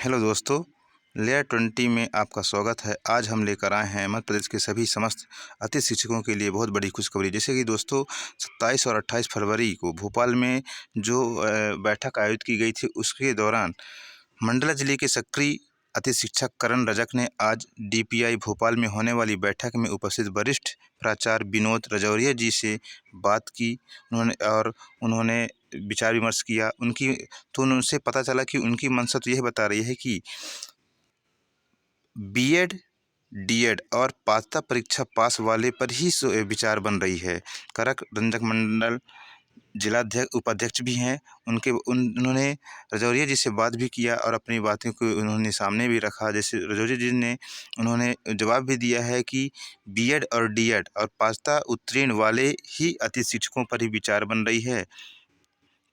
Hello दोस्तों, layer 20 में आपका स्वागत है। आज हम लेकर आए हैं मध्य प्रदेश के सभी समस्त अतिथि शिक्षकों के लिए बहुत बड़ी खुशखबरी। जैसे कि दोस्तों 27 और 28 फरवरी को भोपाल में जो बैठक आयोजित की गई थी, उसके दौरान मंडला जिले के सक्रिय अतिथि शिक्षक करण रजक ने आज डीपीआई भोपाल में होने वाली बैठक में उपस्थित वरिष्ठ प्राचार्य विनोद रजौरिया जी से बात की। उन्होंने विचार विमर्श किया। उनसे पता चला कि उनकी मंशा तो यह बता रही है कि बीएड, डीएड और पात्रता परीक्षा पास वाले पर ही विचार बन रही है। करक रंजक मंडल जिलाध्यक्ष उपाध्यक्ष भी हैं। उन्होंने रजौरिया जी से बात भी किया और अपनी बातों को उन्होंने सामने भी रखा। जैसे रजौरिया जी ने उन्होंने जवाब भी दिया है कि बीएड और डीएड और पात्रता उत्तीर्ण वाले ही अतिथि शिक्षकों पर ही विचार बन रही है।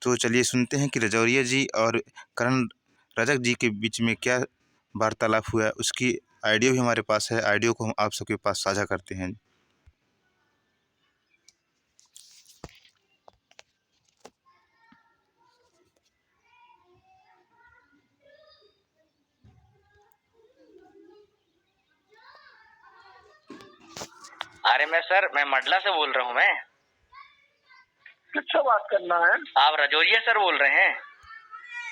तो चलिए सुनते हैं कि रजौरिया जी और करण रजक जी के बीच में क्या वार्तालाप हुआ है। उसकी ऑडियो भी हमारे पास है। ऑडियो को हम आप सबके पास साझा करते हैं। अरे मैं मंडला से बोल रहा हूँ। मैं किससे बात करना है? आप रजौरिया सर बोल रहे हैं?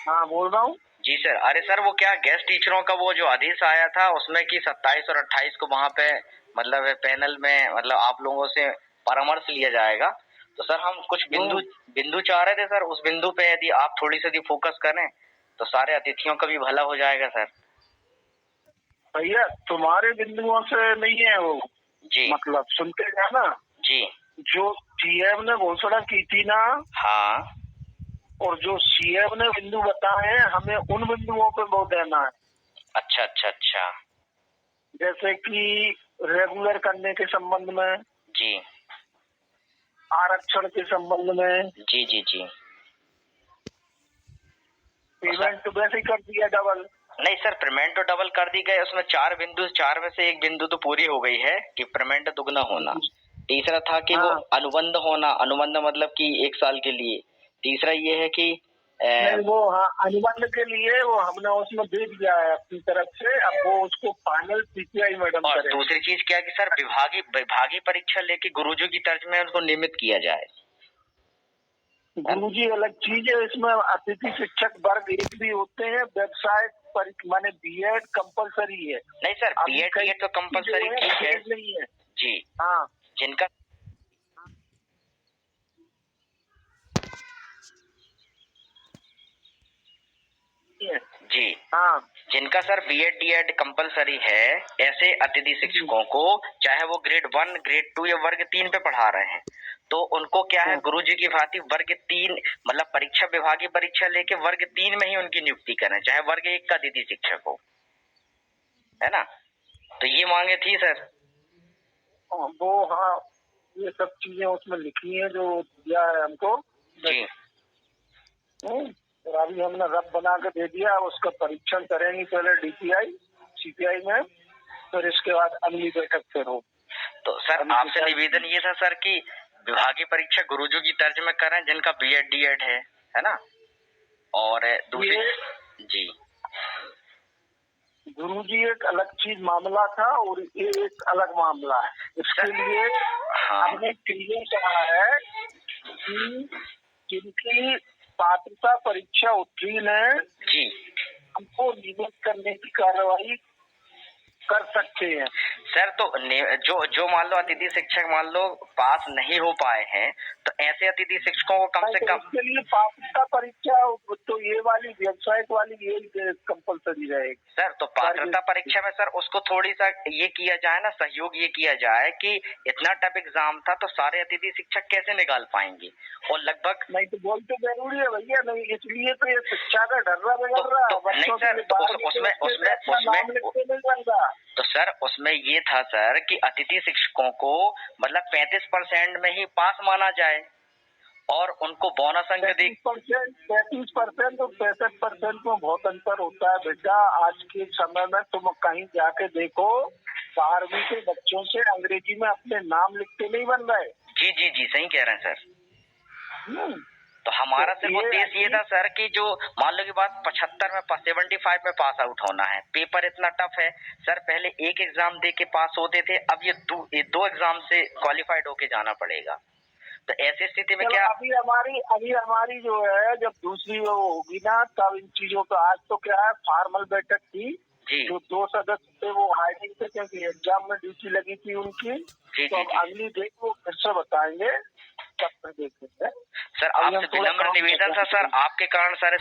हाँ, बोल रहा हूँ। जी सर। अरे सर, वो क्या गेस्ट टीचरों का वो जो आदेश आया था उसमें कि 27 और 28 को वहाँ पे मतलब पैनल में मतलब आप लोगों से परामर्श लिया जाएगा। तो सर हम कुछ बिंदु चाह रहे थे सर। उस बिंदु पे यदि आप थोड़ी सी फोकस करें तो सारे अतिथियों का भी भला हो जाएगा सर। भैया, तुम्हारे बिंदुओं से नहीं है वो जी मतलब सुनते जाना। जी। जो सीएम ने घोषणा की थी ना, हाँ। और जो सीएम ने बिंदु बताए हैं, हमें उन बिंदुओं पे वोट देना है। अच्छा अच्छा अच्छा। जैसे कि रेगुलर करने के संबंध में, जी आरक्षण के संबंध में। जी जी जी। पेमेंट तो वैसे ही कर दिया डबल। नहीं सर, पेमेंट तो डबल कर दी गई। उसमें 4 बिंदु, 4 में से एक बिंदु तो पूरी हो गई है कि पेमेंट दुगना होना। तीसरा था कि वो अनुबंध होना। अनुबंध मतलब कि 1 साल के लिए। तीसरा ये है कि नहीं, वो हाँ, अनुबंध के लिए वो हमने उसमें दे दिया है अपनी तरफ से। अब वो उसको फाइनल सीपीआई मैडम और करें। दूसरी चीज क्या है कि सर विभागीय परीक्षा लेके गुरुजी की तर्ज में उनको नियमित किया जाए। गुरुजी अलग चीज है। इसमें अतिथि शिक्षक वर्ग 1 भी होते हैं। वेबसाइट पर माने बीएड कंपलसरी है। नहीं सर, बीएड तो कंपलसरी ठीक है। नहीं है जी हाँ। जिनका जी हाँ, जिनका सर बीएड डीएड कंपलसरी है, ऐसे अतिथि शिक्षकों को चाहे वो ग्रेड 1, ग्रेड 2 या वर्ग 3 पे पढ़ा रहे हैं, तो उनको क्या है गुरुजी की भांति वर्ग 3 मतलब परीक्षा विभागीय परीक्षा लेके वर्ग 3 में ही उनकी नियुक्ति करें, चाहे वर्ग 1 का अतिथि शिक्षक हो, है ना। तो ये मांगे थी सर। वो हाँ, ये सब चीजें उसमें लिखी हैं जो दिया है हमको। जी और अभी हमने रब बना के दे दिया। उसका परीक्षण करेंगे पहले डीपीआई सीपीआई में, फिर इसके बाद अगली बैठक फिर हो। तो सर आपसे निवेदन ये था सर कि विभागीय परीक्षा गुरुजी की तर्ज में करें जिनका बीएड डीएड है ना। और दूसरी जी गुरुजी एक अलग चीज मामला था और ये एक अलग मामला है। इसके लिए हमने क्लियर कहा है कि जिनकी पात्रता परीक्षा उत्तीर्ण है, जी हमको नियमित करने की कार्रवाई कर सकते हैं सर। तो जो मान लो अतिथि शिक्षक मान लो पास नहीं हो पाए हैं, तो ऐसे अतिथि शिक्षकों को कम से कम इसके लिए पात्रता परीक्षा तो ये वाली वेबसाइट वाली ये कंपलसरी रहेगी सर। तो पात्रता परीक्षा में सर उसको थोड़ी सा ये किया जाए ना, सहयोग ये किया जाए कि इतना टफ एग्जाम था तो सारे अतिथि शिक्षक कैसे निकाल पाएंगे, और लगभग नहीं तो बोल तो जरूरी है भैया। नहीं, इसलिए तो ये शिक्षा का डर्रा बिगड़ रहा है। नहीं सर, तो उसमें तो सर उसमें ये था सर कि अतिथि शिक्षकों को मतलब 35% में ही पास माना जाए और उनको बोनस अंक 35% और 65% में बहुत अंतर होता है बेटा। आज के समय में तुम कहीं जाके देखो, 12वीं के बच्चों से अंग्रेजी में अपने नाम लिखते नहीं बन रहे। जी जी जी, सही कह रहे हैं सर। तो हमारा सिर्फ उद्देश्य ये था सर कि जो मान लो की बात 75 में 75 में पास आउट होना है। पेपर इतना टफ है सर, पहले एक एग्जाम दे के पास होते थे, अब ये दो एग्जाम से क्वालिफाइड होके जाना पड़ेगा। तो ऐसी स्थिति में क्या अभी हमारी जो है जब दूसरी वो होगी ना तब इन चीजों का, आज तो क्या है फॉर्मल बैठक थी जी, जो 2 सदस्य थे वो हाइडिंग थे क्योंकि एग्जाम में ड्यूटी लगी थी उनकी। जी, तो जी, अगली डेट वो फिर से बताएंगे, तब तक देखेंगे। सर आपसे विनम्र निवेदन था सर, आपके कारण सर